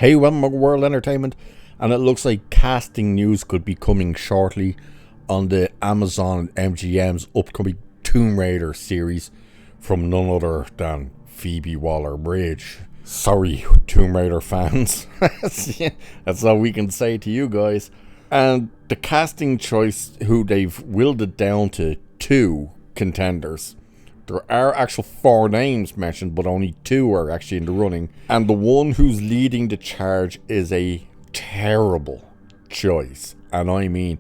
Hey, welcome to World Entertainment, and it looks like casting news could be coming shortly on the Amazon and MGM's upcoming Tomb Raider series from none other than Phoebe Waller-Bridge. Sorry, Tomb Raider fans. That's all we can say to you guys. And the casting choice, who they've willed it down to 2 contenders. There are actual 4 names mentioned, but only 2 are actually in the running. And the one who's leading the charge is a terrible choice. And I mean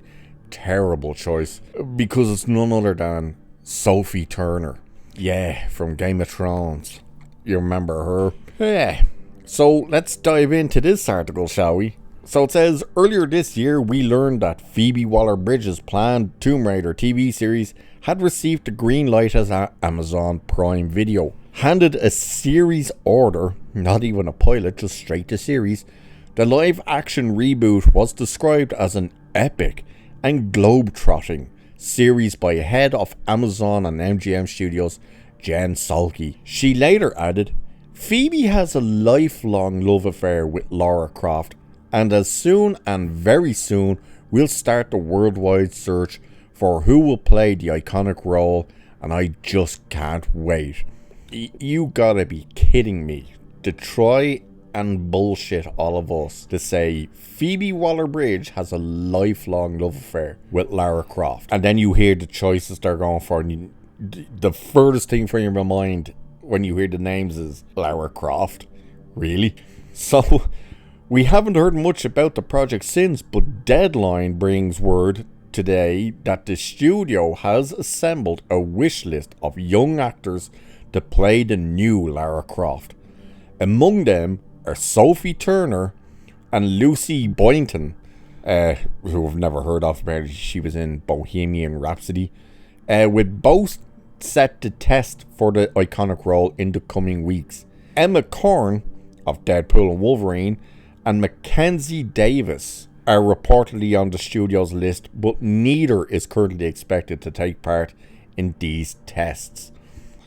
terrible choice. Because it's none other than Sophie Turner. Yeah, from Game of Thrones. You remember her? Yeah. So let's dive into this article, shall we? So it says, earlier this year we learned that Phoebe Waller-Bridge's planned Tomb Raider TV series had received the green light as Amazon Prime Video handed a series order, not even a pilot, just straight to series. The live action reboot was described as an epic and globe-trotting series by head of Amazon and MGM Studios, Jen Salke. She later added, Phoebe has a lifelong love affair with Lara Croft, and as soon and very soon we'll start the worldwide search for who will play the iconic role, and I just can't wait. You gotta be kidding me. To try and bullshit all of us to say Phoebe Waller-Bridge has a lifelong love affair with Lara Croft, and then you hear the choices they're going for, and the furthest thing from your mind when you hear the names is Lara Croft. Really? So we haven't heard much about the project since, but Deadline brings word today that the studio has assembled a wish list of young actors to play the new Lara Croft. Among them are Sophie Turner and Lucy Boynton, who I've never heard of. Apparently she was in Bohemian Rhapsody, with both set to test for the iconic role in the coming weeks. Emma Corrin of Deadpool and Wolverine and Mackenzie Davis are reportedly on the studio's list, but neither is currently expected to take part in these tests.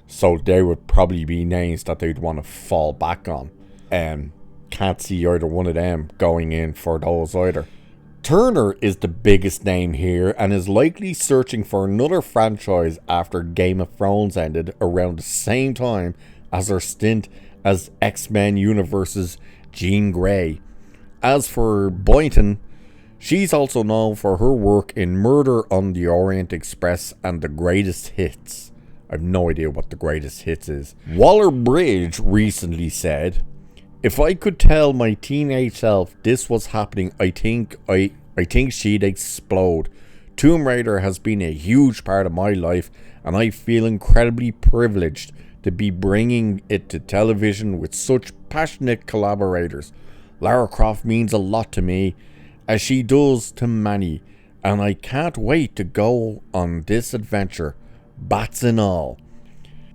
So they would probably be names that they'd want to fall back on. Can't see either one of them going in for those either. Turner is the biggest name here and is likely searching for another franchise after Game of Thrones ended around the same time as her stint as X-Men Universe's Jean Grey. As for Boynton, she's also known for her work in Murder on the Orient Express and The Greatest Hits. I have no idea what The Greatest Hits is. Waller-Bridge recently said, if I could tell my teenage self this was happening, I think she'd explode. Tomb Raider has been a huge part of my life, and I feel incredibly privileged to be bringing it to television with such passionate collaborators. Lara Croft means a lot to me, as she does to many, and I can't wait to go on this adventure, bats and all.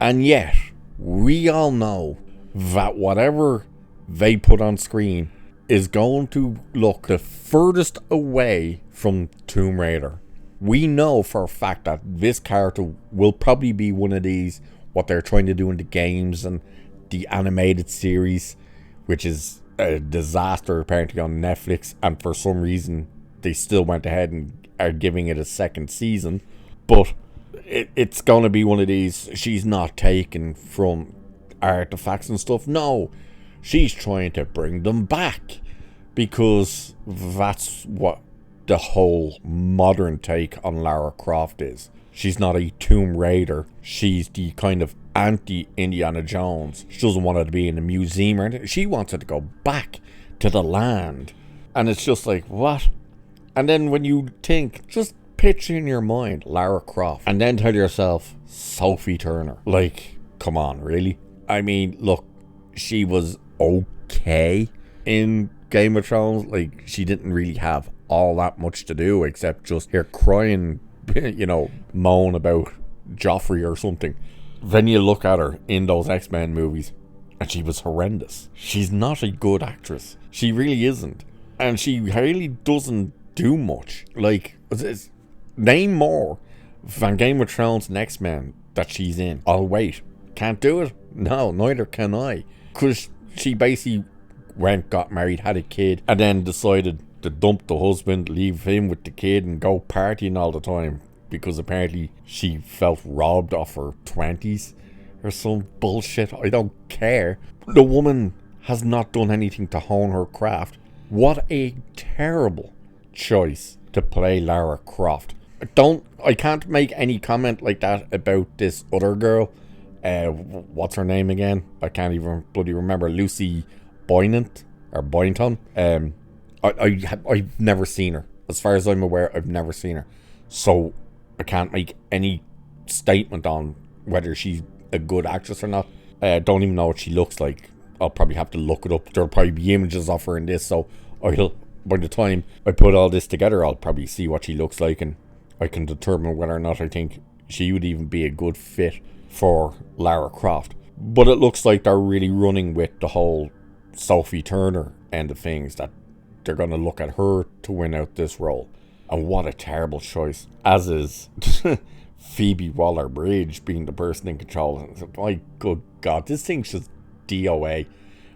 And yet, we all know that whatever they put on screen is going to look the furthest away from Tomb Raider. We know for a fact that this character will probably be one of these, what they're trying to do in the games and the animated series, which is a disaster apparently on Netflix, and for some reason they still went ahead and are giving it a second season. But it's going to be one of these, she's not taken from artifacts and stuff. No, she's trying to bring them back, because that's what the whole modern take on Lara Croft is. She's not a Tomb Raider. She's the kind of anti-Indiana Jones. She doesn't want it to be in a museum or anything. She wants it to go back to the land. And it's just like, what? And then when you think, just picture in your mind Lara Croft, and then tell yourself Sophie Turner. Like, come on, really? I mean, look, she was okay in Game of Thrones. Like, she didn't really have all that much to do except just hear crying, moan about Joffrey or something. Then you look at her in those X-Men movies and she was horrendous. She's not a good actress. She really isn't. And she really doesn't do much. Like, name more than Game of Thrones and X-Men that she's in. I'll wait. Can't do it? No, neither can I. Because she basically went, got married, had a kid, and then decided to dump the husband, leave him with the kid, and go partying all the time because apparently she felt robbed of her 20s or some bullshit. I don't care. The woman has not done anything to hone her craft. What a terrible choice to play Lara Croft. I can't make any comment like that about this other girl. What's her name again? I can't even bloody remember. Lucy Boynton or Boynton. I've never seen her. As far as I'm aware, I've never seen her. So I can't make any statement on whether she's a good actress or not. I don't even know what she looks like. I'll probably have to look it up. There'll probably be images of her in this, so by the time I put all this together, I'll probably see what she looks like, and I can determine whether or not I think she would even be a good fit for Lara Croft. But it looks like they're really running with the whole Sophie Turner end of things, that they're going to look at her to win out this role. And what a terrible choice. As is Phoebe Waller-Bridge being the person in control. My good God, this thing's just DOA.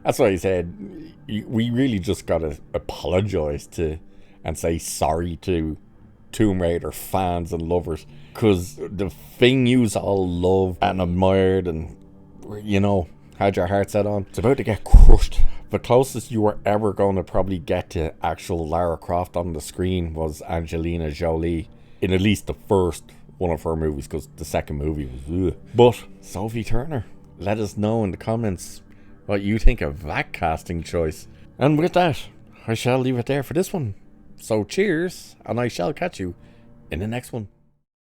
That's why I said we really just got to apologise to and say sorry to Tomb Raider fans and lovers, because the thing you all loved and admired and, you know, had your heart set on, it's about to get crushed. The closest you were ever going to probably get to actual Lara Croft on the screen was Angelina Jolie in at least the first one of her movies, because the second movie was ugh. But Sophie Turner, let us know in the comments what you think of that casting choice. And with that, I shall leave it there for this one. So cheers, and I shall catch you in the next one.